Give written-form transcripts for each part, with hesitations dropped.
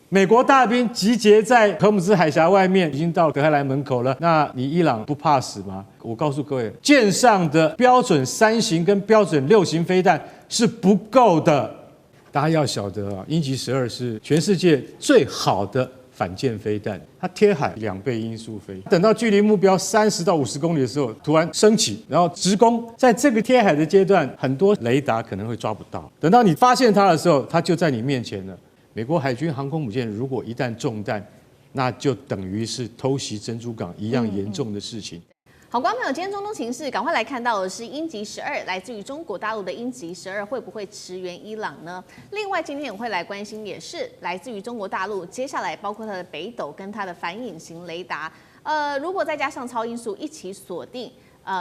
美国大兵集结在荷姆兹海峡外面，已经到德黑兰门口了。那你伊朗不怕死吗？我告诉各位，舰上的标准3型跟标准6型飞弹是不够的。大家要晓得啊，鹰击12是全世界最好的反舰飞弹，它贴海2倍音速飞，等到距离目标30到50公里的时候，突然升起，然后直攻。在这个贴海的阶段，很多雷达可能会抓不到。等到你发现它的时候，它就在你面前了。美国海军航空母舰如果一旦中弹，那就等于是偷袭珍珠港一样严重的事情。好，观众朋友，今天中东情势，赶快来看到的是鹰击12，来自于中国大陆的鹰击12会不会驰援伊朗呢？另外，今天也会来关心，也是来自于中国大陆，接下来包括它的北斗跟它的反隐形雷达，如果再加上超音速一起锁定。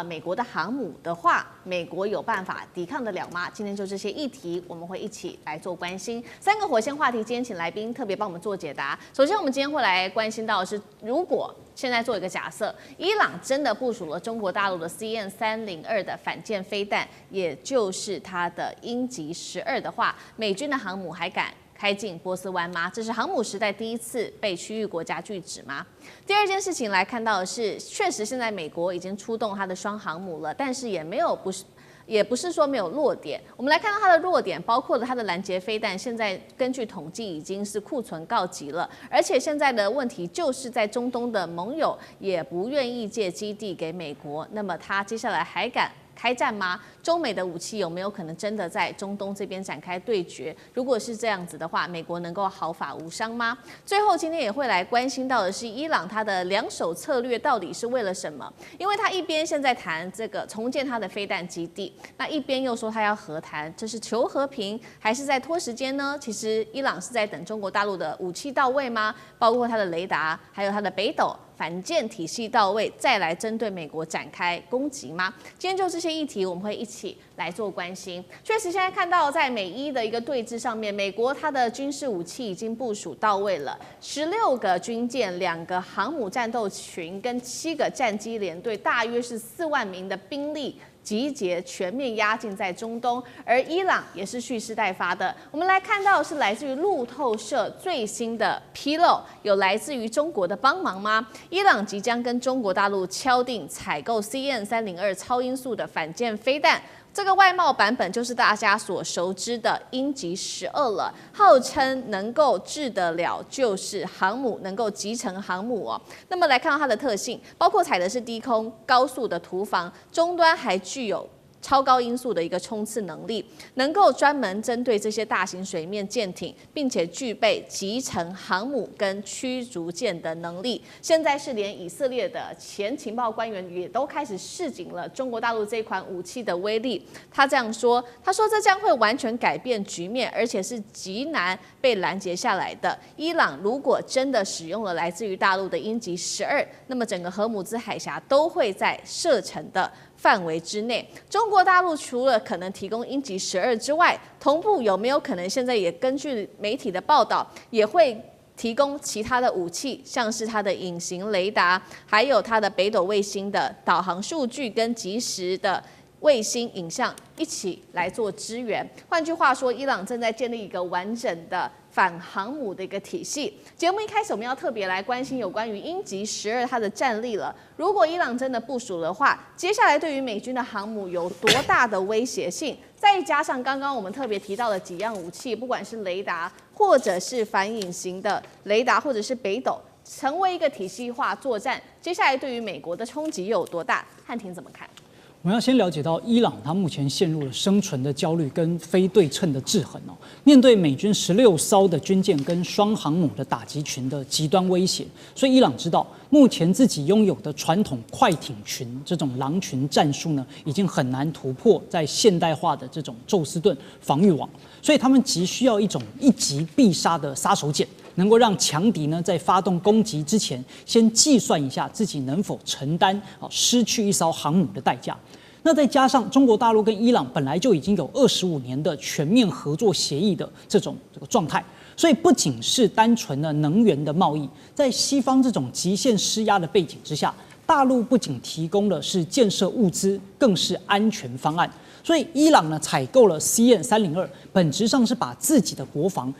美国的航母的话，美国有办法抵抗得了吗？今天就这些议题，我们会一起来做关心。3个火线话题，今天请来宾特别帮我们做解答。首先，我们今天会来关心到的是，如果现在做一个假设，伊朗真的部署了中国大陆的 CN-302的反舰飞弹，也就是它的鹰击12的话，美军的航母还敢开进波斯湾吗？这是航母时代第一次被区域国家拒止吗？第二件事情来看到的是，确实现在美国已经出动它的双航母了，但是也不是说没有弱点。我们来看到它的弱点，包括了它的拦截飞弹，现在根据统计已经是库存告急了，而且现在的问题就是在中东的盟友也不愿意借基地给美国，那么它接下来还敢开战吗？中美的武器有没有可能真的在中东这边展开对决？如果是这样子的话，美国能够毫发无伤吗？最后，今天也会来关心到的是，伊朗它的两手策略到底是为了什么？因为它一边现在谈这个重建它的飞弹基地，那一边又说它要和谈，这是求和平还是在拖时间呢？其实伊朗是在等中国大陆的武器到位吗？包括它的雷达，还有它的北斗反舰体系到位，再来针对美国展开攻击吗？今天就这些议题，我们会一起来做关心。确实，现在看到在美伊的一个对峙上面，美国它的军事武器已经部署到位了，16个军舰、2个航母战斗群跟7个战机联队，大约是4万名的兵力。集结全面压境在中东，而伊朗也是蓄势待发的。我们来看到是来自于路透社最新的披露，有来自于中国的帮忙吗？伊朗即将跟中国大陆敲定采购 CN-302超音速的反舰飞弹。这个外贸版本就是大家所熟知的鹰击12了，号称能够制得了就是航母，能够集成航母哦。那么来看到它的特性，包括采的是低空高速的图防，终端还具有超高音速的一个冲刺能力，能够专门针对这些大型水面舰艇，并且具备集成航母跟驱逐舰的能力。现在是连以色列的前情报官员也都开始示警了中国大陆这款武器的威力。他这样说，他说这将会完全改变局面，而且是极难被拦截下来的。伊朗如果真的使用了来自于大陆的鹰击12，那么整个荷姆兹海峡都会在射程的范围之内。中国大陆除了可能提供鹰击12之外，同步有没有可能现在也根据媒体的报道，也会提供其他的武器，像是它的隐形雷达，还有它的北斗卫星的导航数据跟即时的卫星影像一起来做支援。换句话说，伊朗正在建立一个完整的反航母的一个体系。节目一开始我们要特别来关心有关于鹰击12它的战力了。如果伊朗真的部署的话，接下来对于美军的航母有多大的威胁性？再加上刚刚我们特别提到的几样武器，不管是雷达，或者是反隐形的雷达，或者是北斗，成为一个体系化作战，接下来对于美国的冲击又有多大？汉庭怎么看？我们要先了解到，伊朗它目前陷入了生存的焦虑跟非对称的制衡哦。面对美军16艘的军舰跟双航母的打击群的极端威胁，所以伊朗知道，目前自己拥有的传统快艇群这种狼群战术呢，已经很难突破在现代化的这种宙斯盾防御网，所以他们急需要一种一击必杀的杀手锏。能够让强敌呢在发动攻击之前，先计算一下自己能否承担失去一艘航母的代价。那再加上中国大陆跟伊朗本来就已经有25年的全面合作协议的这个状态，所以不仅是单纯的能源的贸易，在西方这种极限施压的背景之下，大陆不仅提供的是建设物资，更是安全方案。所以伊朗呢采购了 CN-302，本质上是把自己的国防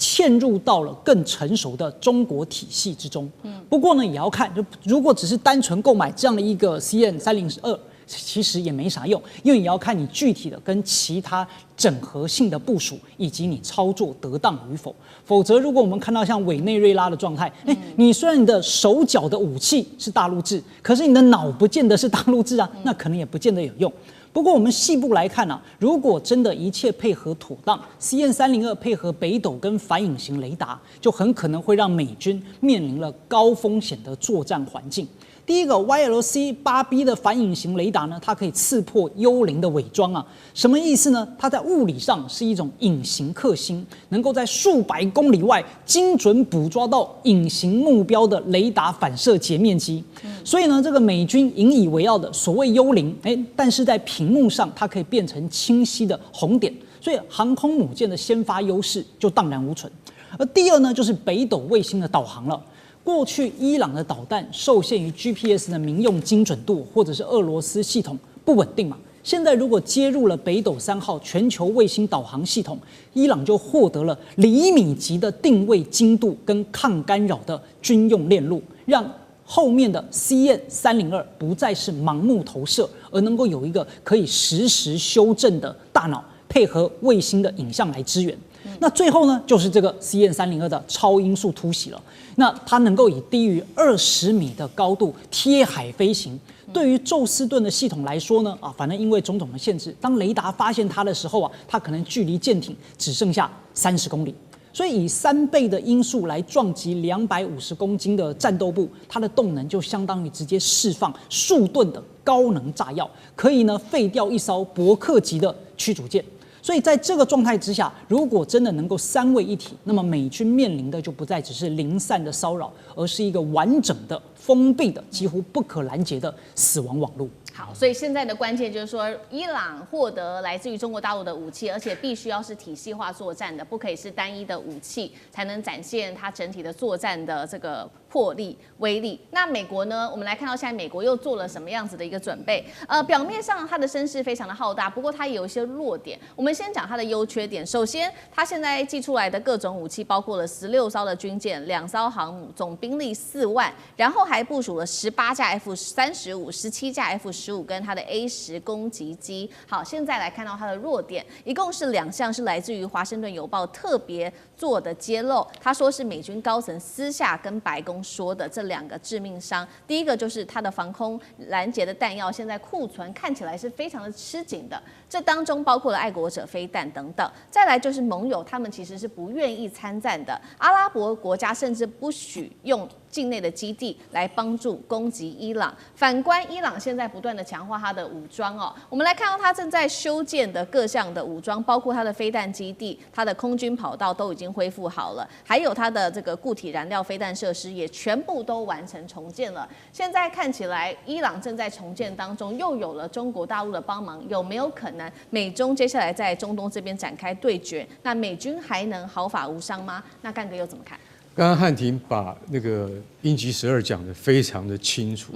嵌入到了更成熟的中国体系之中。不过呢，也要看，就如果只是单纯购买这样的一个 CN-302。其实也没啥用，因为也要看你具体的跟其他整合性的部署，以及你操作得当与否。否则，如果我们看到像委内瑞拉的状态，你虽然你的手脚的武器是大陆制，可是你的脑不见得是大陆制啊，那可能也不见得有用。不过我们细部来看如果真的一切配合妥当，CN-302配合北斗跟反隐形雷达，就很可能会让美军面临了高风险的作战环境。第一个 YLC-8B 的反隐形雷达呢，它可以刺破幽灵的伪装什么意思呢？它在物理上是一种隐形克星，能够在数百公里外精准捕捉到隐形目标的雷达反射截面积。所以呢，这个美军引以为傲的所谓幽灵，但是在屏幕上它可以变成清晰的红点，所以航空母舰的先发优势就荡然无存。而第二呢，就是北斗卫星的导航了。过去伊朗的导弹受限于 GPS 的民用精准度，或者是俄罗斯系统不稳定嘛。现在如果接入了北斗3号全球卫星导航系统，伊朗就获得了厘米级的定位精度跟抗干扰的军用链路，让后面的 CN-302不再是盲目投射，而能够有一个可以实时修正的大脑，配合卫星的影像来支援。那最后呢，就是这个 CN-302的超音速突袭了。那它能够以低于20米的高度贴海飞行。对于宙斯盾的系统来说呢，反正因为种种的限制，当雷达发现它的时候它可能距离舰艇只剩下30公里。所以以3倍的音速来撞击250公斤的战斗部，它的动能就相当于直接释放数吨的高能炸药，可以呢废掉一艘伯克级的驱逐舰。所以在这个状态之下，如果真的能够3位一体，那么美军面临的就不再只是零散的骚扰，而是一个完整的、封闭的、几乎不可拦截的死亡网络。好，所以现在的关键就是说，伊朗获得来自于中国大陆的武器，而且必须要是体系化作战的，不可以是单一的武器，才能展现它整体的作战的这个魄力、威力。那美国呢？我们来看到现在美国又做了什么样子的一个准备？表面上它的声势非常的浩大，不过它也有一些弱点。我们先讲它的优缺点。首先，它现在寄出来的各种武器，包括了16艘的军舰、2艘航母，总兵力4万，然后还部署了18架 F-35、17架 F-15跟它的 A-10攻击机。好，现在来看到它的弱点，一共是2项，是来自于《华盛顿邮报》特别做的揭露。他说是美军高层私下跟白宫说的这2个致命伤。第一个就是它的防空拦截的弹药，现在库存看起来是非常的吃紧的，这当中包括了爱国者飞弹等等。再来就是盟友，他们其实是不愿意参战的，阿拉伯国家甚至不许用境内的基地来帮助攻击伊朗。反观伊朗现在不断的强化它的武装我们来看到它正在修建的各项的武装，包括它的飞弹基地、它的空军跑道都已经恢复好了，还有它的这个固体燃料飞弹设施也全部都完成重建了。现在看起来，伊朗正在重建当中，又有了中国大陆的帮忙，有没有可能美中接下来在中东这边展开对决？那美军还能毫发无伤吗？那干哥又怎么看？刚刚汉庭把那个鹰击12讲得非常的清楚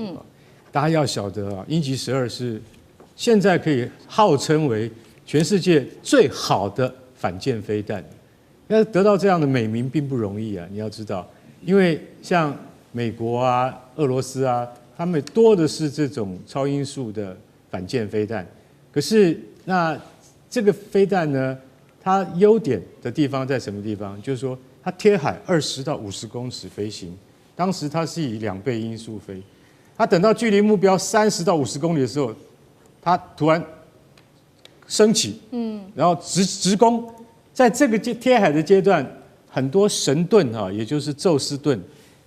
大家要晓得鹰击12是现在可以号称为全世界最好的反舰飞弹。要得到这样的美名并不容易你要知道，因为像美国俄罗斯他们多的是这种超音速的反舰飞弹。可是那这个飞弹呢，它优点的地方在什么地方？就是说它贴海20到50公尺飞行，当时它是以2倍音速飞，它等到距离目标30到50公里的时候，它突然升起，然后直攻，在这个贴海的阶段，很多神盾也就是宙斯盾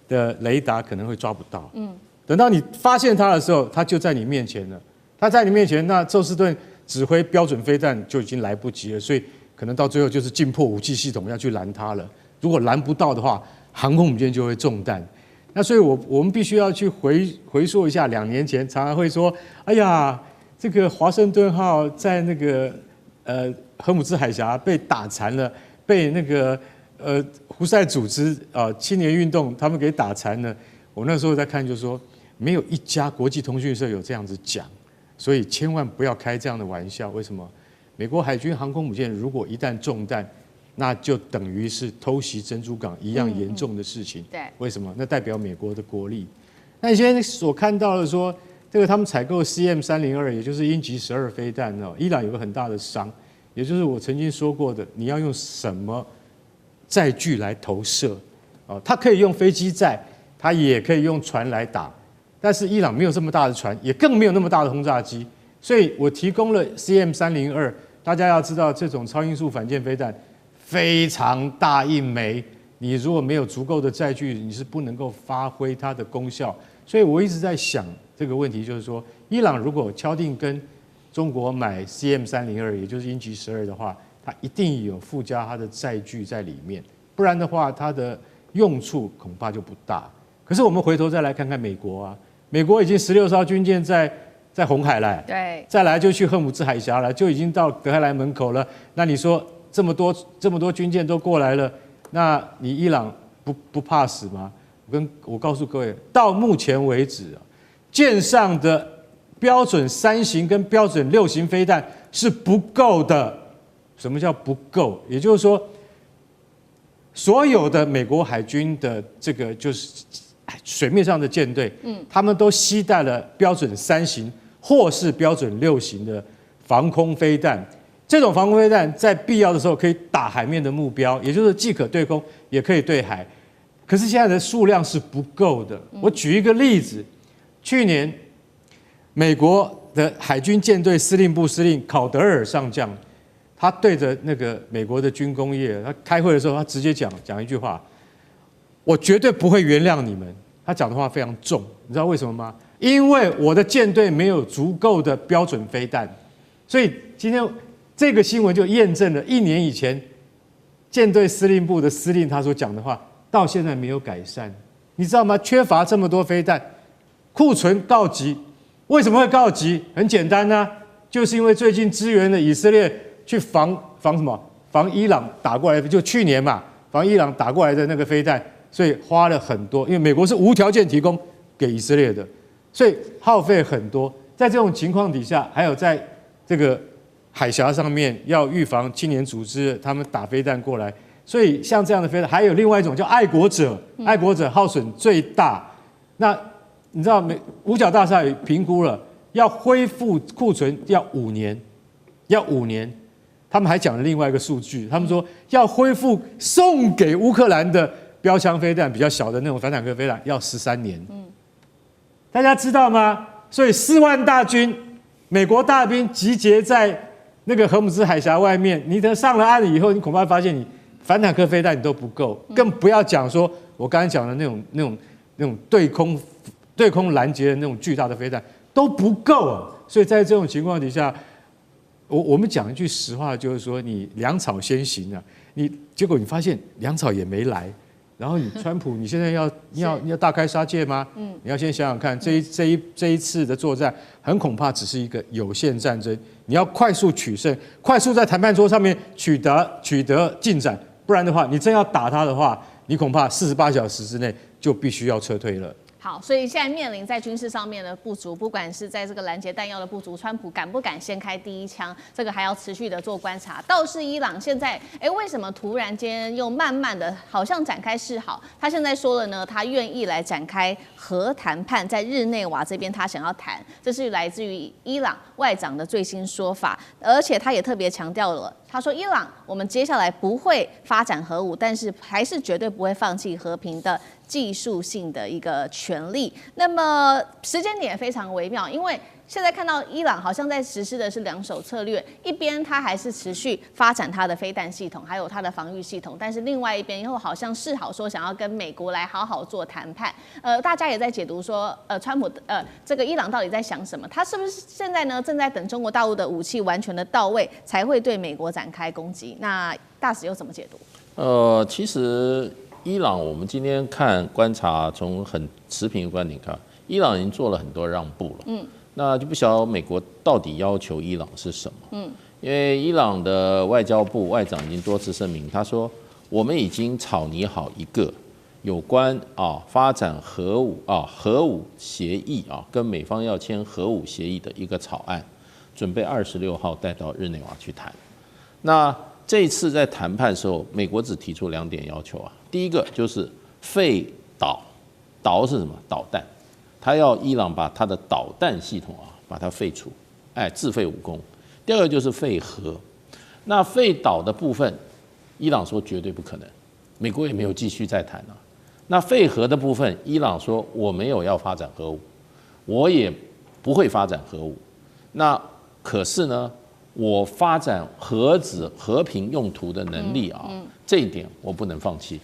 的雷达可能会抓不到，等到你发现它的时候，它就在你面前了，它在你面前，那宙斯盾指挥标准飞弹就已经来不及了，所以可能到最后就是进破武器系统要去拦它了。如果拦不到的话，航空母舰就会中弹。那所以我们必须要去回溯一下2年前，常常会说，哎呀，这个华盛顿号在那个荷姆兹海峡被打残了，被那个胡塞组织青年运动他们给打残了。我那时候在看，就说没有一家国际通讯社有这样子讲，所以千万不要开这样的玩笑。为什么？美国海军航空母舰如果一旦中弹，那就等于是偷袭珍珠港一样严重的事情。对，为什么？那代表美国的国力。那你现在所看到的说，这个他们采购 CM302，也就是鹰击12飞弹哦，伊朗有个很大的伤，也就是我曾经说过的，你要用什么载具来投射？哦，它可以用飞机载，它也可以用船来打，但是伊朗没有这么大的船，也更没有那么大的轰炸机，所以我提供了 CM302。大家要知道，这种超音速反舰飞弹非常大一枚，你如果没有足够的载具，你是不能够发挥它的功效。所以我一直在想这个问题，就是说，伊朗如果敲定跟中国买 CM302，也就是鹰击12的话，它一定有附加它的载具在里面，不然的话，它的用处恐怕就不大。可是我们回头再来看看美国啊，美国已经16艘军舰在红海了，对，再来就去赫姆兹海峡了，就已经到德黑兰门口了。那你说这么多军舰都过来了，那你伊朗不怕死吗？我告诉各位，到目前为止啊，舰上的标准3型跟标准6型飞弹是不够的。什么叫不够？也就是说，所有的美国海军的这个就是水面上的舰队，他们都携带了标准3型或是标准6型的防空飞弹。这种防空飞弹在必要的时候可以打海面的目标，也就是既可对空也可以对海。可是现在的数量是不够的。我举一个例子，去年美国的海军舰队司令部司令考德尔上将，他对着那个美国的军工业，他开会的时候，他直接讲一句话：我绝对不会原谅你们。他讲的话非常重，你知道为什么吗？因为我的舰队没有足够的标准飞弹。所以今天这个新闻就验证了1年以前舰队司令部的司令他所讲的话，到现在没有改善。你知道吗？缺乏这么多飞弹，库存告急。为什么会告急？很简单啊，就是因为最近支援了以色列去防什么？防伊朗打过来，就去年嘛，防伊朗打过来的那个飞弹，所以花了很多。因为美国是无条件提供给以色列的，所以耗费很多。在这种情况底下，还有在这个海峡上面要预防青年组织他们打飞弹过来，所以像这样的飞弹，还有另外一种叫爱国者，爱国者耗损最大。那你知道五角大厦也评估了，要恢复库存要5年，要5年。他们还讲了另外一个数据，他们说要恢复送给乌克兰的标枪飞弹，比较小的那种反坦克飞弹，要13年。大家知道吗？所以4万大军，美国大兵集结在那个荷姆兹海峡外面，你等上了岸以后，你恐怕发现你反坦克飞弹你都不够，更不要讲说我刚才讲的那种对空拦截的那种巨大的飞弹都不够啊。所以在这种情况底下，我们讲一句实话，就是说你粮草先行啊，结果你发现粮草也没来。然后你川普，你现在要大开杀戒吗？你要先想想看，这一次的作战很恐怕只是一个有限战争，你要快速取胜，快速在谈判桌上面取得进展，不然的话，你真要打他的话，你恐怕48小时之内就必须要撤退了。好，所以现在面临在军事上面的不足，不管是在这个拦截弹药的不足，川普敢不敢先开第一枪，这个还要持续的做观察。倒是伊朗现在，为什么突然间又慢慢的好像展开示好？他现在说了呢，他愿意来展开核谈判，在日内瓦这边他想要谈，这是来自于伊朗外长的最新说法，而且他也特别强调了。他说：“伊朗，我们接下来不会发展核武，但是还是绝对不会放弃和平的技术性的一个权利。那么时间点非常微妙，因为现在看到伊朗好像在实施的是2手策略，一边它还是持续发展它的飞弹系统，还有它的防御系统，但是另外一边又好像示好说想要跟美国来好好做谈判。大家也在解读说，川普这个伊朗到底在想什么？他是不是现在呢正在等中国大陆的武器完全的到位，才会对美国展开攻击？那大使又怎么解读？其实伊朗我们今天观察，从很持平的观点看，伊朗已经做了很多让步了。那就不晓得美国到底要求伊朗是什么？因为伊朗的外交部外长已经多次声明，他说我们已经草拟好一个有关发展核武协议跟美方要签核武协议的一个草案，准备26号带到日内瓦去谈。那这一次在谈判的时候，美国只提出2点要求啊。第一个就是废导，导是什么？导弹，他要伊朗把他的导弹系统啊把它废除，自废武功。第二个就是废核，那废导的部分，伊朗说绝对不可能，美国也没有继续再谈啊。那废核的部分，伊朗说我没有要发展核武，我也不会发展核武。那可是呢，我发展核子和平用途的能力啊，这一点我不能放弃。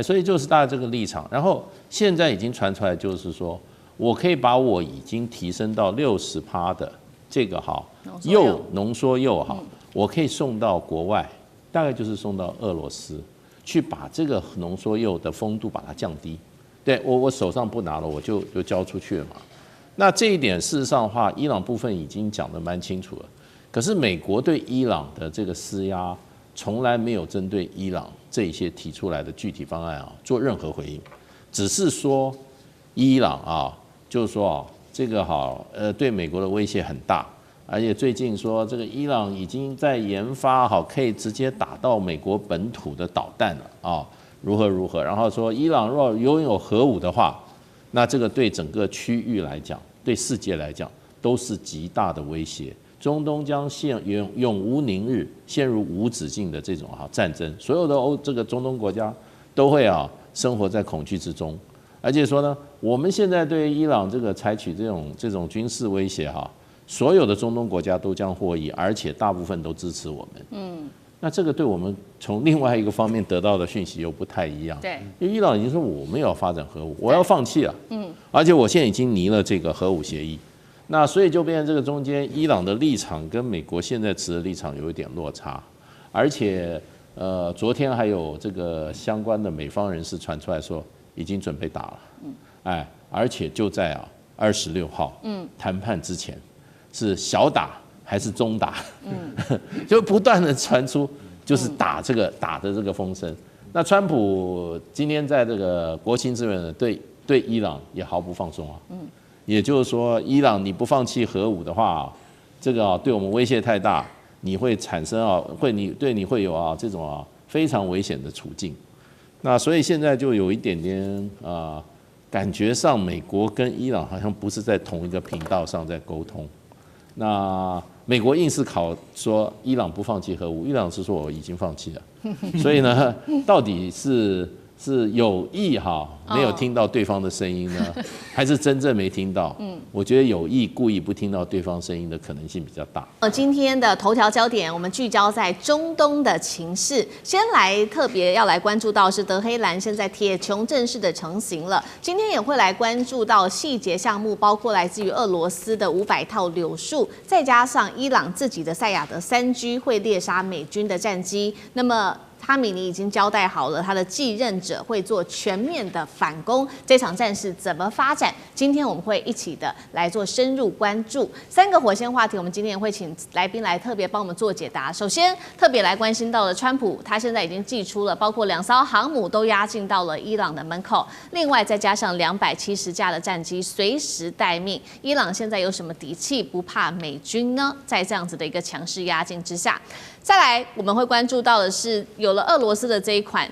所以就是大家这个立场。然后现在已经传出来，就是说我可以把我已经提升到60%的这个浓缩铀我可以送到国外，大概就是送到俄罗斯，去把这个浓缩铀的丰度把它降低。对我手上不拿了，我就交出去了嘛。那这一点事实上的话，伊朗部分已经讲得蛮清楚了。可是美国对伊朗的这个施压，从来没有针对伊朗这一些提出来的具体方案做任何回应，只是说伊朗就是说这个对美国的威胁很大，而且最近说这个伊朗已经在研发可以直接打到美国本土的导弹了如何，然后说伊朗若拥有核武的话，那这个对整个区域来讲，对世界来讲都是极大的威胁。中东将永无宁日，陷入无止境的这种战争，所有的这个中东国家都会生活在恐惧之中。而且说呢，我们现在对伊朗这个采取这种军事威胁所有的中东国家都将获益，而且大部分都支持我们。那这个对我们从另外一个方面得到的讯息又不太一样。对，因为伊朗已经说我没有要发展核武，我要放弃了。而且我现在已经拟了这个核武协议。那所以就变成这个中间，伊朗的立场跟美国现在持的立场有一点落差，而且昨天还有这个相关的美方人士传出来说，已经准备打了，而且就在26号，谈判之前是小打还是中打，就不断的传出就是打的这个风声。那川普今天在这个国情咨文对伊朗也毫不放松也就是说，伊朗你不放弃核武的话，这个对我们威胁太大，你会产生你会有这种非常危险的处境。那所以现在就有一点点感觉上美国跟伊朗好像不是在同一个频道上在沟通。那美国硬是说伊朗不放弃核武，伊朗是说我已经放弃了。所以呢，到底是有意没有听到对方的声音呢，还是真正没听到？我觉得有意故意不听到对方声音的可能性比较大。今天的头条焦点，我们聚焦在中东的情势。先来特别要来关注到是德黑兰现在铁穹正式的成型了。今天也会来关注到细节项目，包括来自于俄罗斯的500套柳树，再加上伊朗自己的赛亚德3G 会猎杀美军的战机。那么哈米尼已经交代好了，他的继任者会做全面的反攻。这场战事怎么发展？今天我们会一起的来做深入关注。3个火线话题，我们今天也会请来宾来特别帮我们做解答。首先，特别来关心到了川普，他现在已经祭出了，包括2艘航母都压进到了伊朗的门口，另外再加上270架的战机随时待命。伊朗现在有什么底气不怕美军呢？在这样子的一个强势压境之下。再来，我们会关注到的是，有了俄罗斯的这一款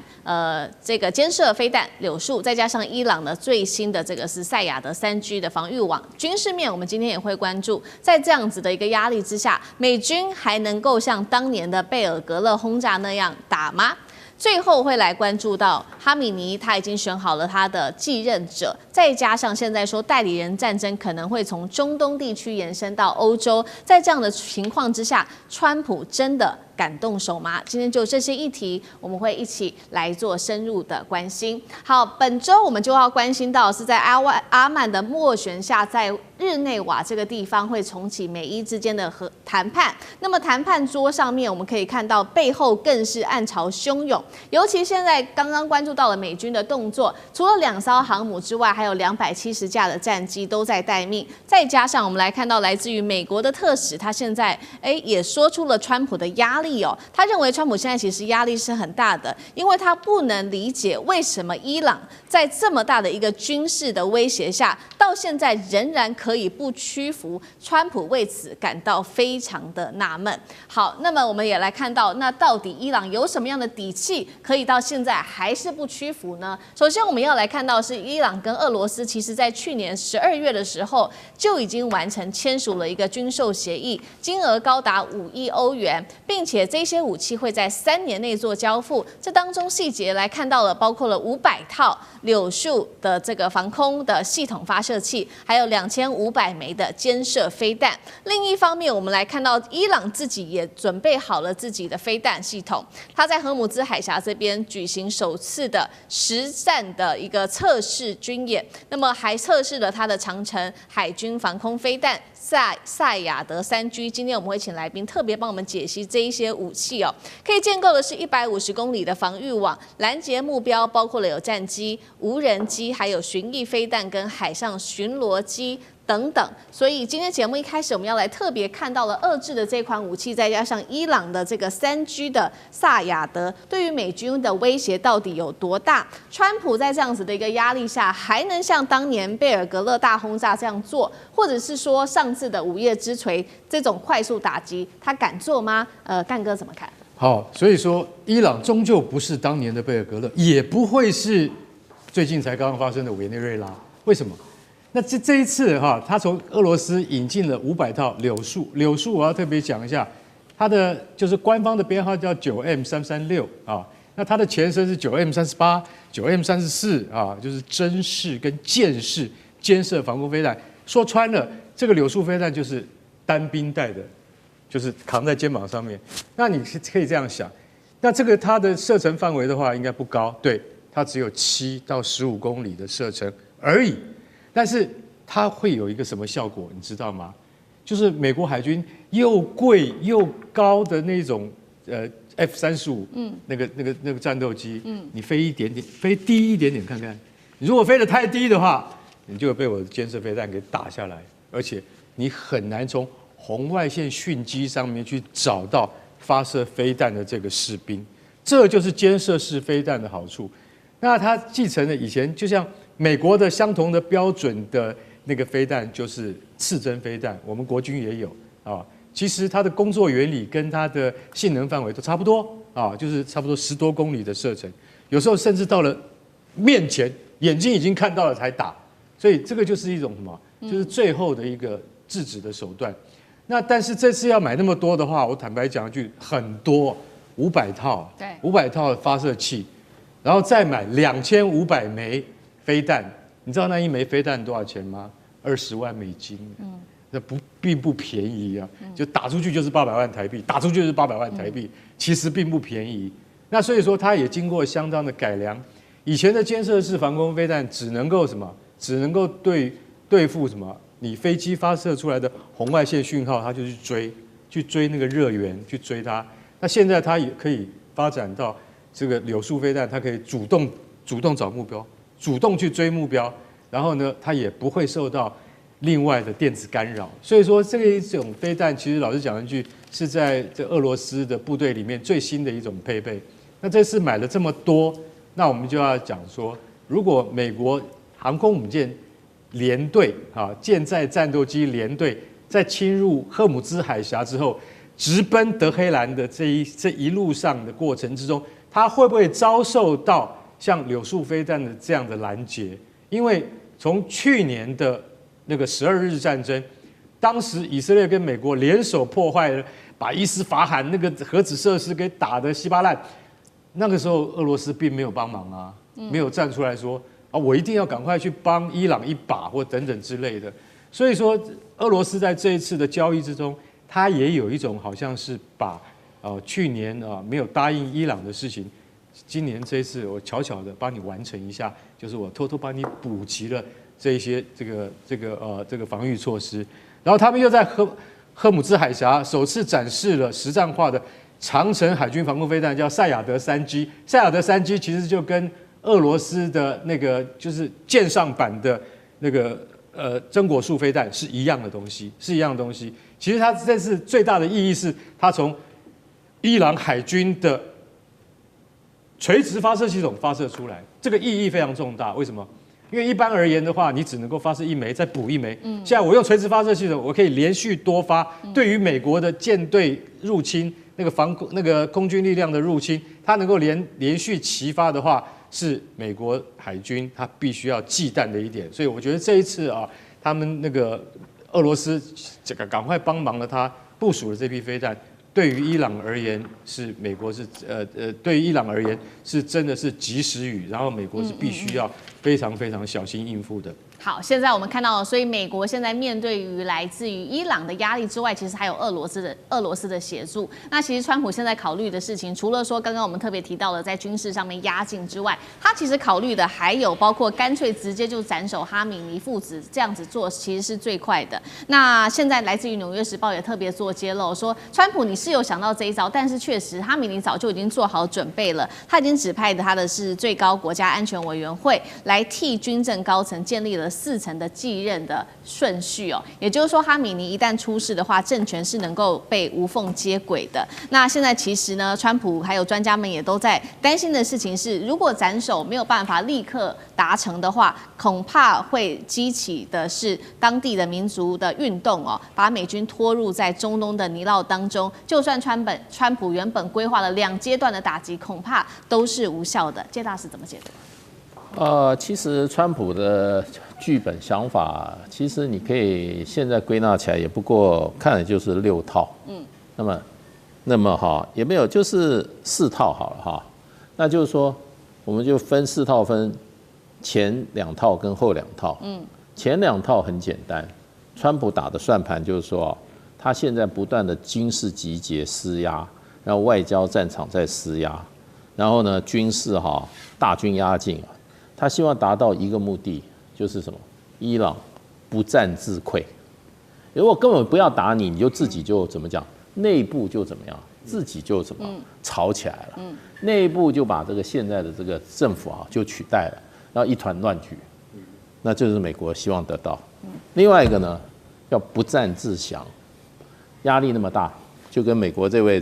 这个监射飞弹柳树，再加上伊朗的最新的这个是赛亚德3G 的防御网。军事面，我们今天也会关注，在这样子的一个压力之下，美军还能够像当年的贝尔格勒轰炸那样打吗？最后会来关注到哈米尼，他已经选好了他的继任者，再加上现在说代理人战争可能会从中东地区延伸到欧洲，在这样的情况之下，川普真的敢动手吗？今天就这些议题，我们会一起来做深入的关心。好，本周我们就要关心到是在阿曼的斡旋下，在日内瓦这个地方会重启美伊之间的谈判。那么谈判桌上面，我们可以看到背后更是暗潮汹涌。尤其现在刚刚关注到了美军的动作，除了2艘航母之外，还有270架的战机都在待命。再加上我们来看到来自于美国的特使，他现在也说出了川普的压力。力哦。他认为川普现在其实压力是很大的，因为他不能理解为什么伊朗在这么大的一个军事的威胁下，到现在仍然可以不屈服。川普为此感到非常的纳闷。好，那么我们也来看到，那到底伊朗有什么样的底气，可以到现在还是不屈服呢？首先，我们要来看到是伊朗跟俄罗斯，其实在去年12月的时候就已经完成签署了一个军售协议，金额高达5亿欧元，并且这些武器会在3年内做交付。这当中细节来看到了，包括了500套柳树的这个防空的系统发射器，还有2500枚的肩射飞弹。另一方面，我们来看到伊朗自己也准备好了自己的飞弹系统，他在荷姆兹海峡这边举行首次的实战的一个测试军演，那么还测试了他的长程海军防空飞弹赛亚德3G。今天我们会请来宾特别帮我们解析这一些武器哦，可以建构的是150公里的防御网，拦截目标包括了有战机、无人机，还有巡弋飞弹跟海上巡逻机等等。所以今天节目一开始，我们要来特别看到了遏制的这款武器，再加上伊朗的这个3G 的萨亚德，对于美军的威胁到底有多大？川普在这样子的一个压力下，还能像当年贝尔格勒大轰炸这样做，或者是说上次的午夜之锤这种快速打击，他敢做吗？干哥怎么看？好，所以说伊朗终究不是当年的贝尔格勒，也不会是最近才刚刚发生的委内瑞拉。为什么？那这一次哈，他从俄罗斯引进了500套柳树，柳树我要特别讲一下，它的就是官方的编号叫9M336啊，那它的前身是9M38、9M34啊，就是针式跟箭式肩射防空飞弹。说穿了，这个柳树飞弹就是单兵带的，就是扛在肩膀上面。那你可以这样想，那这个它的射程范围的话，应该不高，对，它只有7到15公里的射程而已。但是它会有一个什么效果，你知道吗？就是美国海军又贵又高的那种F-35，那个战斗机，你飞一点点，飞低一点点看看，你如果飞得太低的话，你就会被我的肩射飞弹给打下来，而且你很难从红外线讯机上面去找到发射飞弹的这个士兵，这就是肩射式飞弹的好处。那它继承了以前就像美国的相同的标准的那个飞弹，就是刺针飞弹，我们国军也有啊。其实它的工作原理跟它的性能范围都差不多啊，就是差不多10多公里的射程，有时候甚至到了面前，眼睛已经看到了才打。所以这个就是一种什么？就是最后的一个制止的手段。那但是这次要买那么多的话，我坦白讲一句，很多500套，对，500套发射器。然后再买2500枚飞弹，你知道那一枚飞弹多少钱吗？20万美金，那并不便宜啊，就打出去就是800万台币，打出去就是800万台币，其实并不便宜。那所以说它也经过相当的改良，以前的肩射式防空飞弹只能够什么？只能够对付什么？你飞机发射出来的红外线讯号，它就去追那个热源，去追它。那现在它也可以发展到这个柳树飞弹，它可以主动找目标，主动去追目标，然后呢，它也不会受到另外的电子干扰。所以说，这一种飞弹，其实老实讲一句，是在这俄罗斯的部队里面最新的一种配备。那这次买了这么多，那我们就要讲说，如果美国航空母舰联队啊，舰载战斗机联队在侵入荷姆兹海峡之后，直奔德黑兰的这一路上的过程之中，它会不会遭受到像柳树飞弹的这样的拦截？因为从去年的那个12日战争，当时以色列跟美国联手破坏了，把伊斯法罕那个核子设施给打得稀巴烂。那个时候俄罗斯并没有帮忙啊，没有站出来说啊，我一定要赶快去帮伊朗一把或等等之类的。所以说，俄罗斯在这一次的交易之中，它也有一种好像是把去年没有答应伊朗的事情，今年这一次我悄悄的帮你完成一下，就是我偷偷帮你补齐了这一些这个防御措施。然后他们又在荷姆兹海峡首次展示了实战化的长程海军防空飞弹，叫赛亚德3G。赛亚德3G其实就跟俄罗斯的那个就是舰上版的那个榛果树飞弹是一样的东西，是一样的东西。其实它这次最大的意义是，它从伊朗海军的垂直发射系统发射出来，这个意义非常重大。为什么？因为一般而言的话，你只能够发射一枚，再补一枚。现在我用垂直发射系统，我可以连续多发。对于美国的舰队入侵，那个空军力量的入侵，它能够连续齐发的话，是美国海军它必须要忌惮的一点。所以我觉得这一次啊，他们那个俄罗斯这个赶快帮忙了他部署了这批飞弹。对于伊朗而言，是美国是对于伊朗而言是真的是及时雨，然后美国是必须要非常非常小心应付的。好，现在我们看到，所以美国现在面对于来自于伊朗的压力之外，其实还有俄罗斯的协助。那其实川普现在考虑的事情，除了说刚刚我们特别提到的在军事上面压境之外，他其实考虑的还有包括干脆直接就斩首哈米尼父子，这样子做其实是最快的。那现在来自于《纽约时报》也特别做揭露，说川普你是有想到这一招，但是确实哈米尼早就已经做好准备了，他已经指派他的是最高国家安全委员会来替军政高层建立了4层的继任的顺序哦，也就是说，哈米尼一旦出事的话，政权是能够被无缝接轨的。那现在其实呢，川普还有专家们也都在担心的事情是，如果斩首没有办法立刻达成的话，恐怕会激起的是当地的民族的运动哦，把美军拖入在中东的泥淖当中。就算川普原本规划了2阶段的打击，恐怕都是无效的。介大使怎么解读？其实川普的剧本想法，其实你可以现在归纳起来，也不过看的就是6套。那么哈也没有，就是4套好了哈。那就是说，我们就分4套，分前2套跟后2套。前2套很简单，川普打的算盘就是说，他现在不断的军事集结施压，然后外交战场在施压，然后呢军事大军压境。他希望达到一个目的，就是什么？伊朗不战自溃。如果根本不要打你，你就自己就怎么讲？内部就怎么样？自己就怎么吵起来了？内部就把这个现在的这个政府就取代了，然后一团乱局。那这是美国希望得到。另外一个呢，要不战自降。压力那么大，就跟美国这位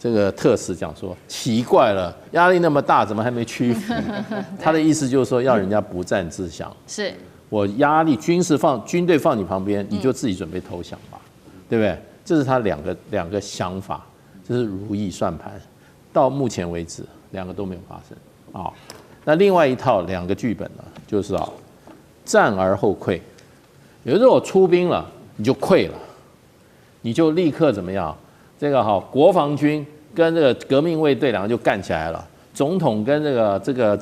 这个特使讲说，奇怪了，压力那么大，怎么还没屈服？他的意思就是说，要人家不战自降。是我压力军队放你旁边，你就自己准备投降吧，对不对？这是他两个想法，这是如意算盘。到目前为止，2个都没有发生啊。那另外一套2个剧本呢，就是战而后溃。有时候我出兵了，你就溃了，你就立刻怎么样？这个国防军跟这个革命卫队2个就干起来了，总统跟这个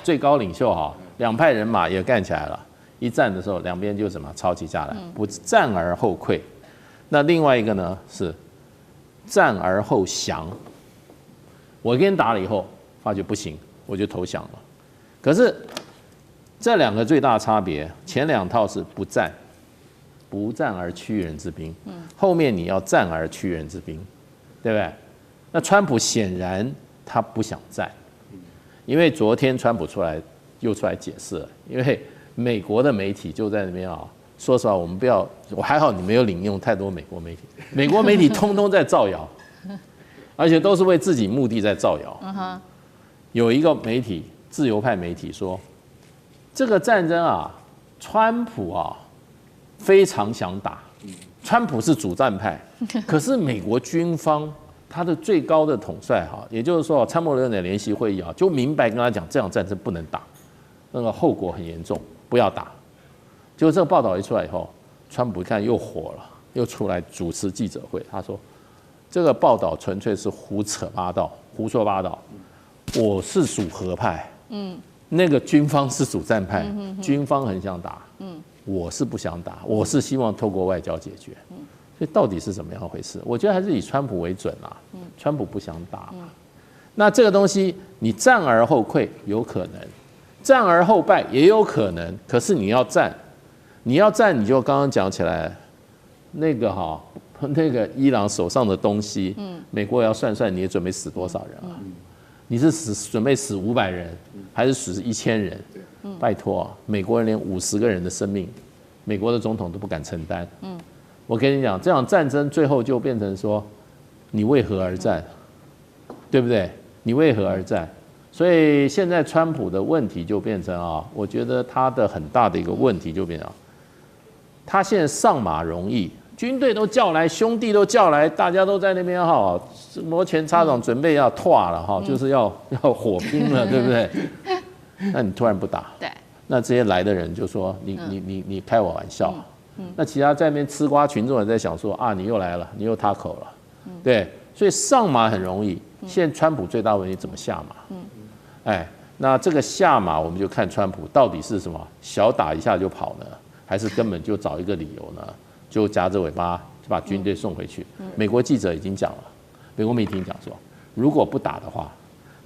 最高领袖2派人马也干起来了。一战的时候，2边就怎么吵起架来，不战而后溃。那另外一个呢是战而后降。我跟你打了以后，发觉不行，我就投降了。可是这2个最大的差别，前2套是不战而屈人之兵，后面你要战而屈人之兵，对不对？那川普显然他不想战，因为昨天川普又出来解释了，因为美国的媒体就在那边说实话，我们不要，我还好你没有领用太多美国媒体通通在造谣，而且都是为自己目的在造谣。有一个媒体，自由派媒体说，这个战争川普非常想打，川普是主战派，可是美国军方他的最高的统帅也就是说参谋长的联席会议就明白跟他讲，这场战争不能打，那个后果很严重，不要打。结果这个报道一出来以后，川普一看又火了，又出来主持记者会，他说这个报道纯粹是胡说八道，我是属和派，那个军方是主战派，军方很想打，我是不想打，我是希望透过外交解决。所以到底是怎么样回事？我觉得还是以川普为准啦。川普不想打，那这个东西你战而后溃有可能，战而后败也有可能。可是你要战，你就刚刚讲起来，那个伊朗手上的东西，美国也要算算，你也准备死多少人啊？你是准备死500人，还是死1000人？拜托，美国人连50个人的生命，美国的总统都不敢承担。我跟你讲，这场战争最后就变成说，你为何而战？对不对？你为何而战？所以现在川普的问题就变成啊，我觉得他的很大的一个问题就变成，他现在上马容易，军队都叫来，兄弟都叫来，大家都在那边哈，摩拳擦掌，准备要退了哈，就是要火拼了，对不对？那你突然不打，对，那这些来的人就说你开我玩笑，那其他在那边吃瓜群众也在想说啊，你又来了，你又他口了，对，所以上马很容易。现在川普最大问题怎么下马？哎，那这个下马我们就看川普到底是什么，小打一下就跑呢，还是根本就找一个理由呢，就夹着尾巴就把军队送回去？美国记者已经讲了，美国媒体讲说，如果不打的话，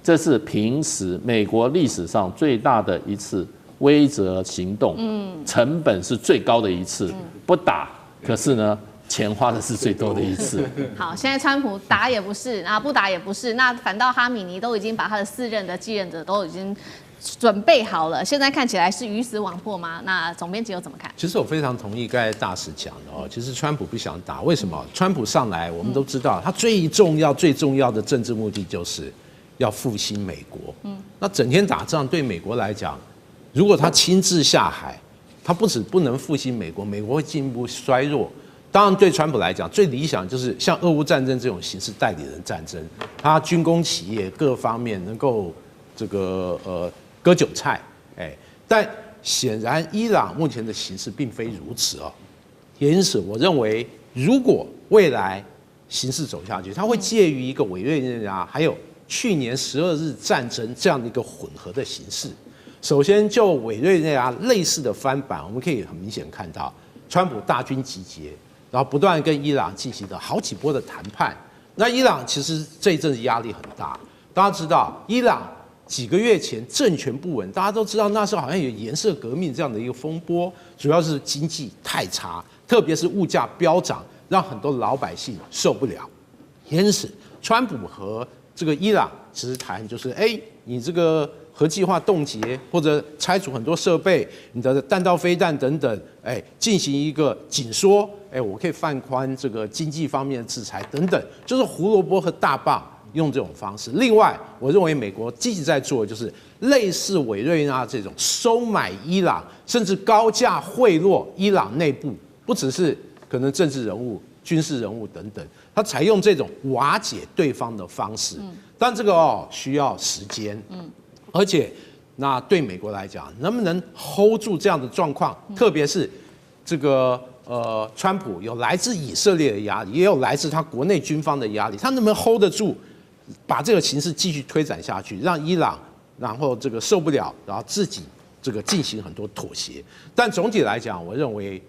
这是平时美国历史上最大的一次威慑行动，成本是最高的一次，不打，可是呢？钱花的是最多的一次。好，现在川普打也不是，啊不打也不是，那反倒哈米尼都已经把他的4任的继任者都已经准备好了，现在看起来是鱼死网破吗？那总编辑又怎么看？其实我非常同意刚才大使讲的哦，其实川普不想打，为什么？川普上来，我们都知道，他最重要的政治目的就是要复兴美国。那整天打仗对美国来讲，如果他亲自下海，他不止不能复兴美国，美国会进一步衰弱。当然，对川普来讲，最理想就是像俄乌战争这种形式代理人战争，他军工企业各方面能够这个割韭菜，但显然伊朗目前的形势并非如此哦。也因此，我认为如果未来形势走下去，它会介于一个委内瑞拉还有去年12日战争这样的一个混合的形式。首先，就委内瑞拉类似的翻版，我们可以很明显看到，川普大军集结。然后不断跟伊朗进行了好几波的谈判，那伊朗其实这一阵子压力很大。大家知道，伊朗几个月前政权不稳，大家都知道那时候好像有颜色革命这样的一个风波，主要是经济太差，特别是物价飙涨，让很多老百姓受不了。因此，川普和这个伊朗其实谈就是，你这个核计划冻结或者拆除很多设备，你的弹道飞弹等等，进行一个紧缩，我可以放宽这个经济方面的制裁等等，就是胡萝卜和大棒用这种方式。另外，我认为美国积极在做的就是类似委内瑞拉这种收买伊朗，甚至高价贿赂伊朗内部，不只是可能政治人物、军事人物等等，他采用这种瓦解对方的方式。但这个需要时间，而且那对美国来讲，能不能 hold 住这样的状况，特别是这个川普有来自以色列的压力，也有来自他国内军方的压力，他能不能 hold 得住，把这个形势继续推展下去，让伊朗然后这个受不了，然后自己这个进行很多妥协。但总体来讲，我认为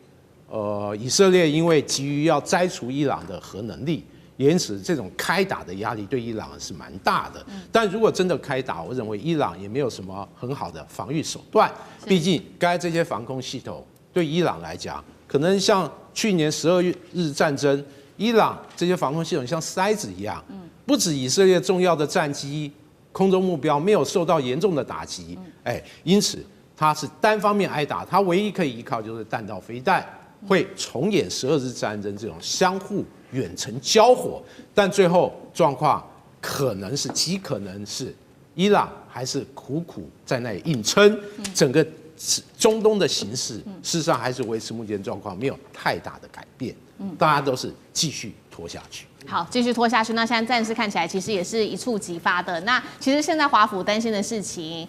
以色列因为急于要摘除伊朗的核能力，因此这种开打的压力对伊朗是蛮大的。但如果真的开打，我认为伊朗也没有什么很好的防御手段，毕竟刚才这些防空系统对伊朗来讲，可能像去年12日战争，伊朗这些防空系统像筛子一样，不止以色列重要的战机、空中目标没有受到严重的打击，因此它是单方面挨打，它唯一可以依靠就是弹道飞弹，会重演12日战争这种相互远程交火，但最后状况极可能是伊朗还是苦苦在那里硬撑，整个中东的形势事实上还是维持目前状况，没有太大的改变，大家都是继续拖下去。好，继续拖下去。那现在战事看起来其实也是一触即发的。那其实现在华府担心的事情，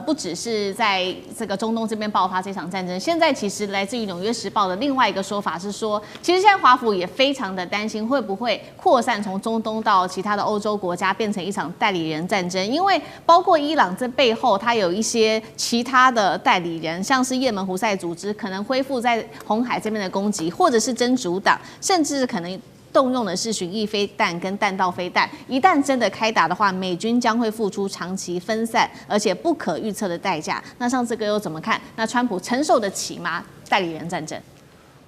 不只是在这个中东这边爆发这场战争，现在其实来自于《纽约时报》的另外一个说法是说，其实现在华府也非常的担心会不会扩散从中东到其他的欧洲国家，变成一场代理人战争。因为包括伊朗这背后，它有一些其他的代理人，像是也门胡塞组织可能恢复在红海这边的攻击，或者是真主党，甚至可能动用的是巡弋飞弹跟弹道飞弹，一旦真的开打的话，美军将会付出长期分散而且不可预测的代价。那像这个又怎么看？那川普承受得起吗？代理人战争？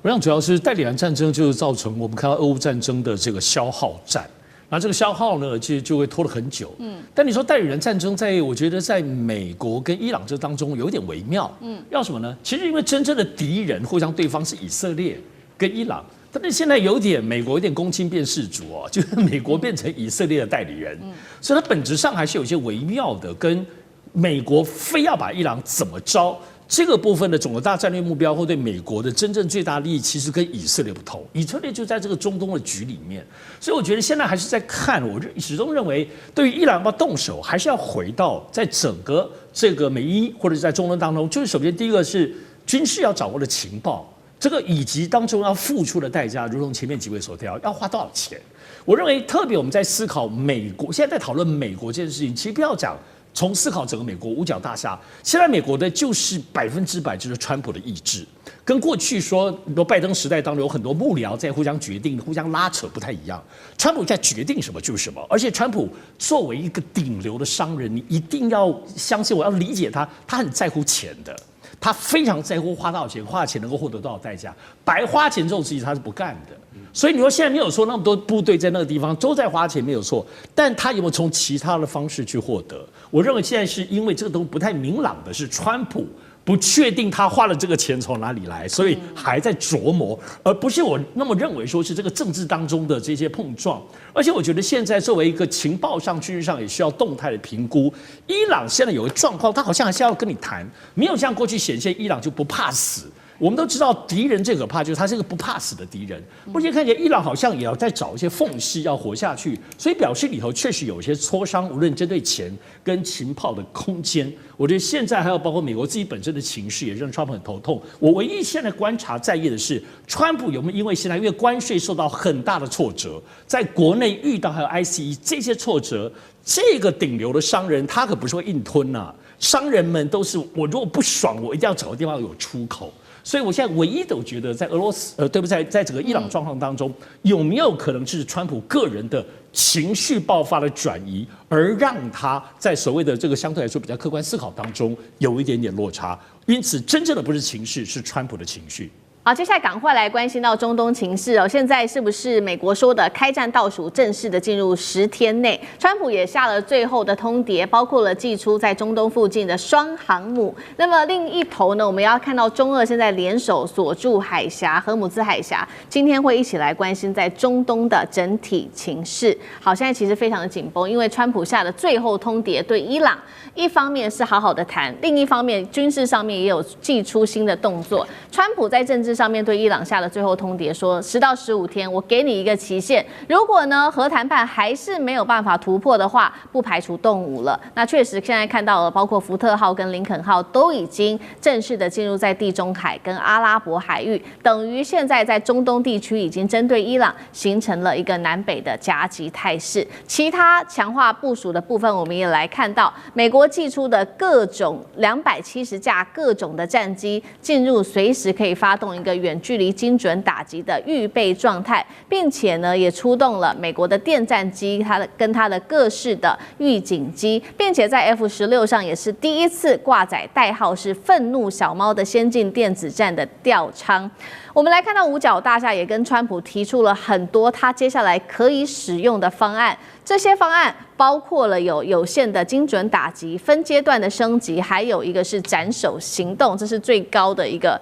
我想主要是代理人战争就是造成我们看到俄乌战争的这个消耗战。那这个消耗呢，其实就会拖了很久。但你说代理人战争，我觉得在美国跟伊朗这当中有点微妙。要什么呢？其实因为真正的敌人，或像对方是以色列跟伊朗。但是现在有点美国有点公亲变事主哦，就是美国变成以色列的代理人，所以它本质上还是有一些微妙的，跟美国非要把伊朗怎么着这个部分的总的大战略目标，或对美国的真正最大利益，其实跟以色列不同。以色列就在这个中东的局里面，所以我觉得现在还是在看，我始终认为，对于伊朗要不要动手，还是要回到在整个这个美伊或者是在中东当中，就是首先第一个是军事要掌握的情报。这个以及当中要付出的代价，如同前面几位所提到，要花多少钱？我认为特别我们在思考美国，现在在讨论美国这件事情，其实不要讲从思考整个美国五角大厦，现在美国的就是100%就是川普的意志，跟过去说拜登时代当中有很多幕僚在互相决定、互相拉扯不太一样。川普在决定什么就是什么，而且川普作为一个顶流的商人，你一定要相信我，要理解他，他很在乎钱的。他非常在乎花多少钱，花钱能够获得多少代价。白花钱这种事情他是不干的。所以你说现在没有说那么多部队在那个地方都在花钱没有错，但他有没有从其他的方式去获得？我认为现在是因为这个都不太明朗的，是川普不确定他花了这个钱从哪里来，所以还在琢磨，而不是我那么认为说是这个政治当中的这些碰撞。而且我觉得现在作为一个情报上、军事上也需要动态的评估。伊朗现在有个状况，他好像还是要跟你谈，没有像过去显现伊朗就不怕死。我们都知道敌人最可怕就是他是个不怕死的敌人，目前看起来伊朗好像也要在找一些缝隙要活下去，所以表示里头确实有一些磋商，无论针对钱跟情报的空间。我觉得现在还有包括美国自己本身的情绪也让川普很头痛。我唯一现在观察在意的是，川普有没有因为现在因为关税受到很大的挫折，在国内遇到还有 ICE 这些挫折，这个顶流的商人他可不是会硬吞啊，商人们都是我如果不爽，我一定要找个地方有出口。所以我现在唯一的我觉得在俄罗斯对不对，在整个伊朗状况当中，有没有可能是川普个人的情绪爆发的转移，而让他在所谓的这个相对来说比较客观思考当中有一点点落差？因此，真正的不是情绪，是川普的情绪。好，接下来赶快来关心到中东情势哦。现在是不是美国说的开战倒数正式的进入10天内？川普也下了最后的通牒，包括了祭出在中东附近的双航母。那么另一头呢，我们要看到中俄现在联手锁住海峡、荷姆兹海峡，今天会一起来关心在中东的整体情势。好，现在其实非常的紧绷，因为川普下的最后通牒对伊朗，一方面是好好的谈，另一方面军事上面也有祭出新的动作。川普在政治上面对伊朗下的最后通牒说，10到15天，我给你一个期限，如果呢核谈判还是没有办法突破的话，不排除动武了。那确实现在看到了，包括福特号跟林肯号都已经正式的进入在地中海跟阿拉伯海域，等于现在在中东地区已经针对伊朗形成了一个南北的夹击态势。其他强化部署的部分，我们也来看到美国祭出的各种270架各种的战机进入随时可以发动一个远距离精准打击的预备状态，并且呢也出动了美国的电战机，它的各式的预警机，并且在 F-16上也是第一次挂载代号是愤怒小猫的先进电子战的吊舱。我们来看到五角大厦也跟川普提出了很多他接下来可以使用的方案，这些方案包括了有限的精准打击、分阶段的升级，还有一个是斩首行动，这是最高的一个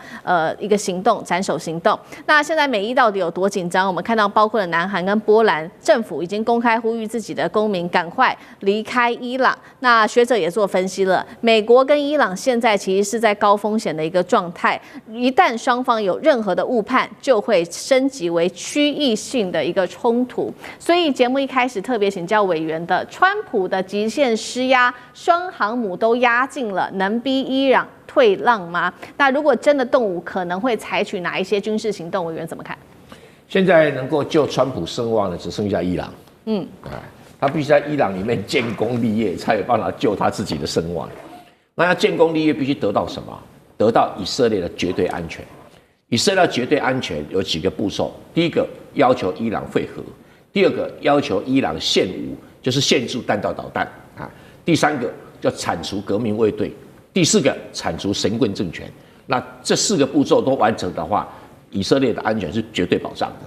行动，斩首行动。那现在美伊到底有多紧张？我们看到包括了南韩跟波兰政府已经公开呼吁自己的公民赶快离开伊朗。那学者也做分析了，美国跟伊朗现在其实是在高风险的一个状态，一旦双方有任何的误判，就会升级为区域性的一个冲突。所以节目一开始特别请教委员的，川普的极限施压，双航母都压境了，能逼伊朗退让吗？那如果真的动武，可能会采取哪一些军事行动？委员怎么看？现在能够救川普声望的只剩下伊朗。他必须在伊朗里面建功立业，才有办法救他自己的声望。那要建功立业，必须得到什么？得到以色列的绝对安全。以色列的绝对安全有几个步骤：第一个，要求伊朗会合；第二个，要求伊朗限武，就是限制弹道导弹啊；第三个，叫铲除革命卫队；第四个，铲除神棍政权。那这4个步骤都完成的话，以色列的安全是绝对保障的。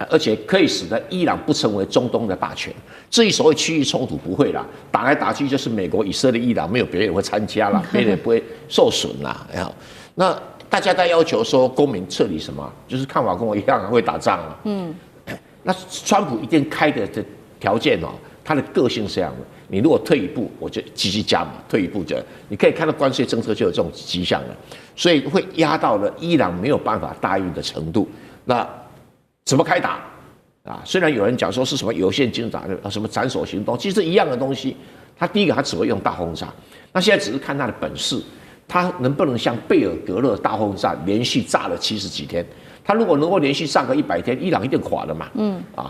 而且可以使得伊朗不成为中东的霸权。至于所谓区域冲突，不会啦，打来打去就是美国、以色列、伊朗，没有别人会参加啦，别人也不会受损啦。那大家在要求说公民撤离什么，就是看法跟我一样会打仗啊。那川普一定开的条件哦，他的个性是这样的。你如果退一步，我就继续加码；退一步就，你可以看到关税政策就有这种迹象了，所以会压到了伊朗没有办法答应的程度。那怎么开打啊？虽然有人讲说是什么有限精打什么斩首行动，其实一样的东西。他第一个他只会用大轰炸，那现在只是看他的本事，他能不能像贝尔格勒大轰炸连续炸了70几天？他如果能够连续炸个100天，伊朗一定垮了嘛。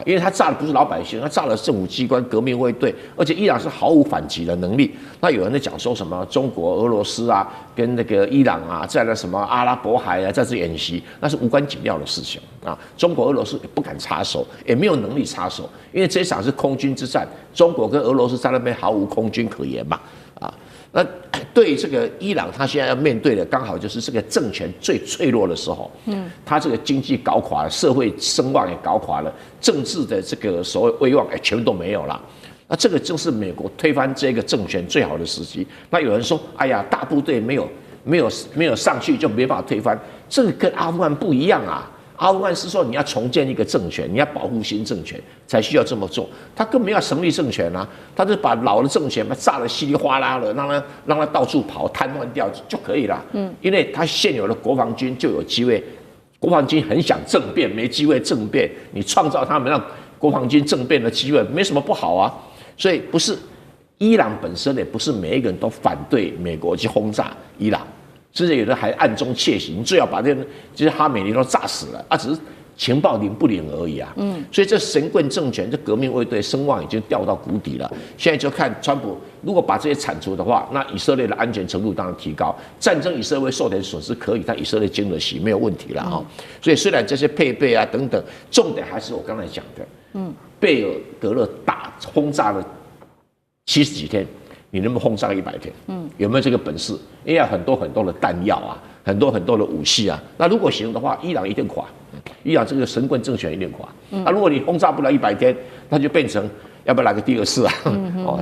因为他炸的不是老百姓，他炸了政府机关、革命卫队，而且伊朗是毫無反击的能力。那有人在讲说什么中国、俄罗斯啊，跟那个伊朗啊，在那什么阿拉伯海啊，在这演习，那是无关紧要的事情啊。中国、俄罗斯也不敢插手，也没有能力插手，因为这场是空军之战，中国跟俄罗斯在那边毫无空军可言嘛。那对这个伊朗，他现在要面对的刚好就是这个政权最脆弱的时候。他这个经济搞垮了，社会声望也搞垮了，政治的这个所谓威望全都没有了。那这个正是美国推翻这个政权最好的时机。那有人说，哎呀，大部队没有上去就没办法推翻，这个跟阿富汗不一样啊。阿富汗是说你要重建一个政权，你要保护新政权才需要这么做，他根本要成立政权啊，他就把老的政权炸得稀里哗啦的，让他到处跑，瘫痪掉就可以了。因为他现有的国防军就有机会，国防军很想政变，没机会政变，你创造他们让国防军政变的机会，没什么不好啊。所以不是伊朗本身也不是每一个人都反对美国去轰炸伊朗。甚至有的还暗中窃喜，你最好把这些哈梅尼都炸死了，只是情报领不领而已啊。所以这神棍政权，这革命卫队声望已经掉到谷底了。现在就看川普如果把这些铲除的话，那以色列的安全程度当然提高，战争以色列会受点损失可以，但以色列经得起，没有问题了哈。所以虽然这些配备啊等等，重点还是我刚才讲的，贝尔格勒轰炸了70几天。你能不能轰炸100天？有没有这个本事？因为要很多很多的弹药啊，很多很多的武器啊。那如果行的话，伊朗一定垮，伊朗这个神棍政权一定垮。那如果你轰炸不了100天，那就变成要不要来个第2次啊？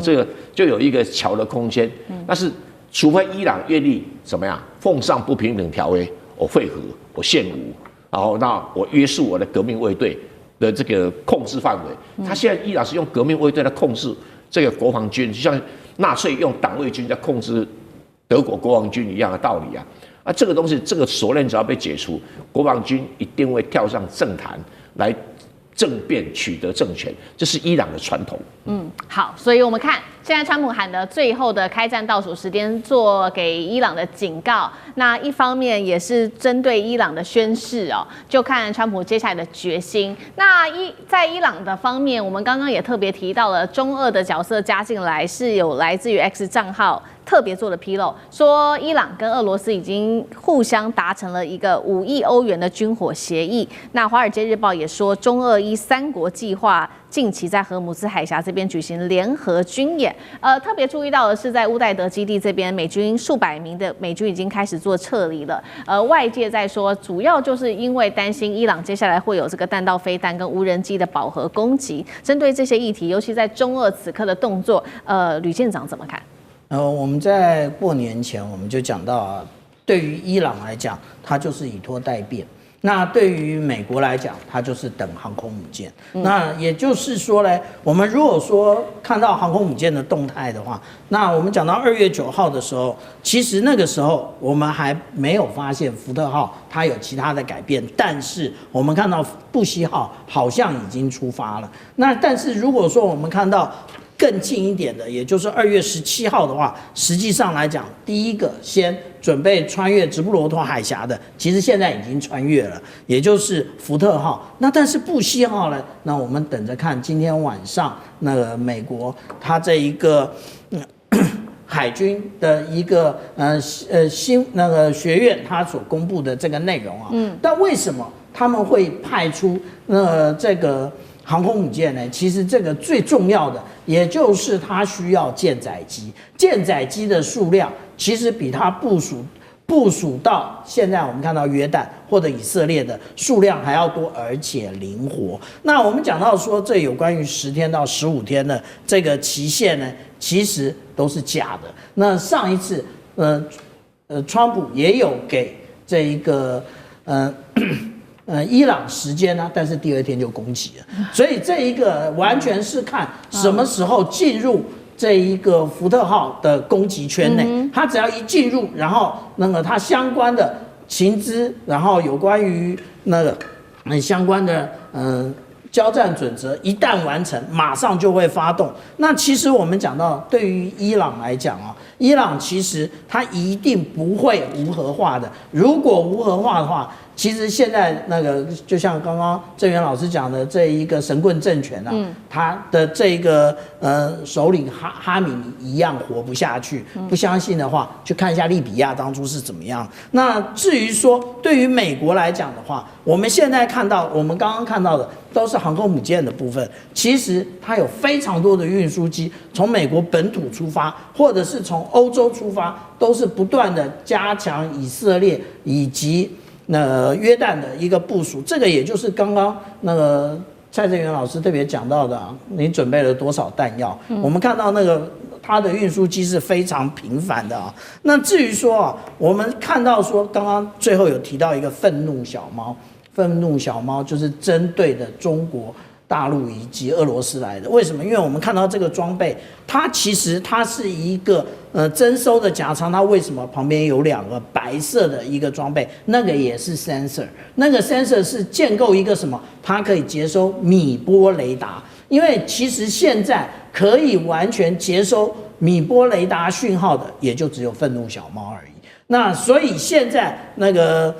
这个就有一个桥的空间。但是除非伊朗愿意怎么样，奉上不平等条约，我会合，我献武，然后那我约束我的革命卫队的这个控制范围。他现在伊朗是用革命卫队来控制这个国防军，就像纳粹用党卫军在控制德国国防军一样的道理啊！这个东西，这个锁链只要被解除，国防军一定会跳上政坛来政变取得政权，这是伊朗的传统。好，所以我们看现在川普喊的最后的开战倒数时间，做给伊朗的警告。那一方面也是针对伊朗的宣示哦，就看川普接下来的决心。那在伊朗的方面，我们刚刚也特别提到了中俄的角色加进来，是有来自于 X 账号特别做的披露，说伊朗跟俄罗斯已经互相达成了一个5亿欧元的军火协议。那《华尔街日报》也说，中俄伊3国计划近期在荷姆兹海峡这边举行联合军演。特别注意到的是，在乌代德基地这边，美军数百名的美军已经开始做撤离了。外界在说，主要就是因为担心伊朗接下来会有这个弹道飞弹跟无人机的饱和攻击。针对这些议题，尤其在中俄此刻的动作，吕舰长怎么看？我们在过年前我们就讲到啊，对于伊朗来讲，它就是以拖待变。那对于美国来讲，它就是等航空母舰。那也就是说呢，我们如果说看到航空母舰的动态的话，那我们讲到2月9号的时候，其实那个时候我们还没有发现福特号它有其他的改变，但是我们看到布希号好像已经出发了。那但是如果说我们看到更近一点的，也就是2月17号的话，实际上来讲，第一个先准备穿越直布罗陀海峡的，其实现在已经穿越了，也就是福特号。那但是布希号呢？那我们等着看今天晚上那个美国它这一个海军的一个新那个学院它所公布的这个内容啊。但为什么他们会派出这个航空母舰呢？其实这个最重要的，也就是它需要舰载机。舰载机的数量其实比它部署到现在我们看到约旦或者以色列的数量还要多，而且灵活。那我们讲到说，这有关于10天到15天的这个期限呢，其实都是假的。那上一次，川普也有给这一个伊朗时间呢，但是第二天就攻击了，所以这一个完全是看什么时候进入这一个福特号的攻击圈内，它只要一进入，然后那个它相关的情资，然后有关于那个相关的交战准则一旦完成，马上就会发动。那其实我们讲到，对于伊朗来讲啊，伊朗其实它一定不会无核化的。如果无核化的话，其实现在那个就像刚刚郑源老师讲的这一个神棍政权啊，他的这个首领哈米尼一样活不下去。不相信的话，去看一下利比亚当初是怎么样。那至于说对于美国来讲的话，我们现在看到，我们刚刚看到的都是航空母舰的部分，其实它有非常多的运输机从美国本土出发，或者是从欧洲出发，都是不断的加强以色列以及约旦的一个部署。这个也就是刚刚那个蔡正元老师特别讲到的，你准备了多少弹药？我们看到那个它的运输机是非常频繁的啊。那至于说啊，我们看到说刚刚最后有提到一个愤怒小猫，愤怒小猫就是针对的中国大陆以及俄罗斯来的。为什么？因为我们看到这个装备，它其实它是一个征收的夹舱，它为什么旁边有2个白色的一个装备？那个也是 sensor， 那个 sensor 是建构一个什么？它可以接收米波雷达，因为其实现在可以完全接收米波雷达讯号的，也就只有愤怒小猫而已。那所以现在那个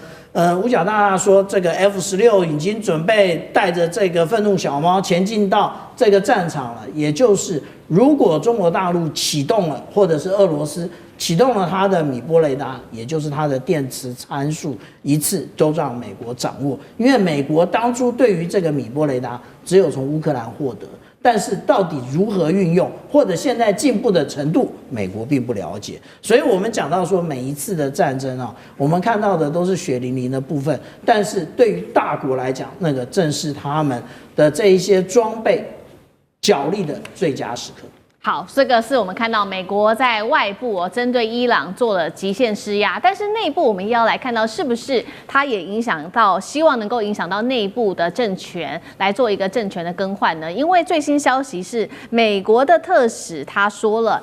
五角大大说，这个 F-16已经准备带着这个愤怒小猫前进到这个战场了。也就是如果中国大陆启动了，或者是俄罗斯启动了它的米波雷达，也就是它的电磁参数，一次都让美国掌握。因为美国当初对于这个米波雷达只有从乌克兰获得，但是到底如何运用，或者现在进步的程度，美国并不了解。所以我们讲到说，每一次的战争啊，我们看到的都是血淋淋的部分，但是对于大国来讲，那个正是他们的这一些装备角力的最佳时刻。好，这个是我们看到美国在外部针对伊朗做了极限施压，但是内部我们要来看到是不是它也影响到，希望能够影响到内部的政权来做一个政权的更换呢？因为最新消息是美国的特使他说了，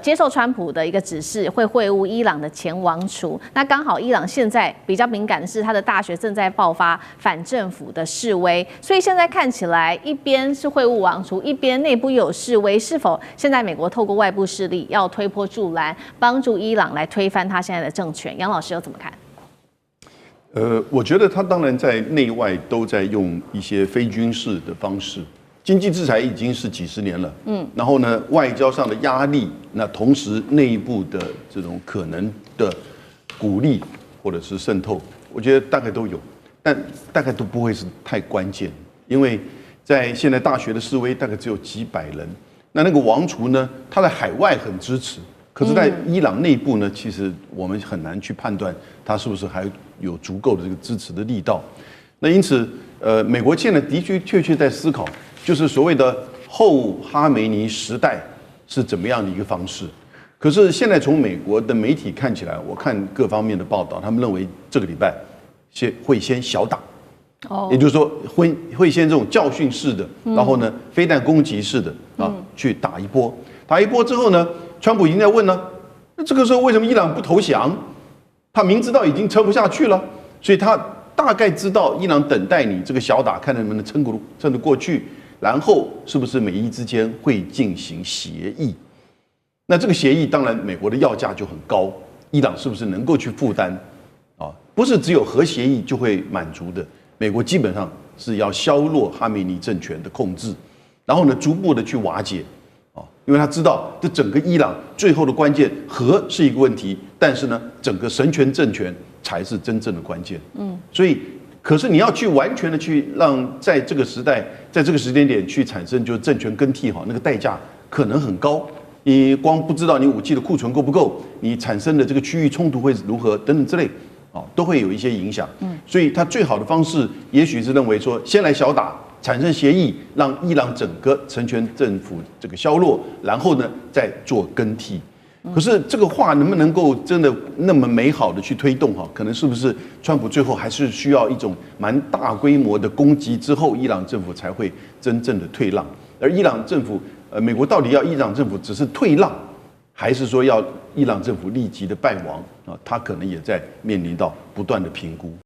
接受川普的一个指示，会会晤伊朗的前王储。那刚好伊朗现在比较敏感的是，他的大学正在爆发反政府的示威，所以现在看起来一边是会晤王储，一边内部又有示威，是否现在美国透过外部势力要推波助澜，帮助伊朗来推翻他现在的政权？杨老师又怎么看？我觉得他当然在内外都在用一些非军事的方式，经济制裁已经是几十年了，然后呢，外交上的压力，那同时内部的这种可能的鼓励或者是渗透，我觉得大概都有，但大概都不会是太关键，因为在现在大学的示威大概只有几百人。那个王储呢，他在海外很支持，可是，在伊朗内部呢，其实我们很难去判断他是不是还有足够的这个支持的力道。那因此，美国现在的确在思考，就是所谓的后哈梅尼时代是怎么样的一个方式。可是现在从美国的媒体看起来，我看各方面的报道，他们认为这个礼拜会先小打。也就是说会先这种教训式的，然后呢，飞弹攻击式的去打一波，打一波之后呢，川普已经在问了，那这个时候为什么伊朗不投降？他明知道已经撑不下去了，所以他大概知道伊朗等待你这个小打，看能不能撑得过去，然后是不是美伊之间会进行协议？那这个协议当然美国的要价就很高，伊朗是不是能够去负担？不是只有核协议就会满足的。美国基本上是要削弱哈梅尼政权的控制，然后呢，逐步的去瓦解，因为他知道这整个伊朗最后的关键，核是一个问题，但是呢，整个神权政权才是真正的关键。所以，可是你要去完全的去让在这个时代，在这个时间点去产生就是政权更替那个代价可能很高。你光不知道你武器的库存够不够，你产生的这个区域冲突会如何等等之类。都会有一些影响，所以他最好的方式，也许是认为说，先来小打，产生协议，让伊朗整个神权政府这个削弱，然后呢再做更替。可是这个话能不能够真的那么美好的去推动哈？可能是不是川普最后还是需要一种蛮大规模的攻击之后，伊朗政府才会真正的退让？而伊朗政府，美国到底要伊朗政府只是退让，还是说要伊朗政府立即的败亡啊？他可能也在面临到不断的评估。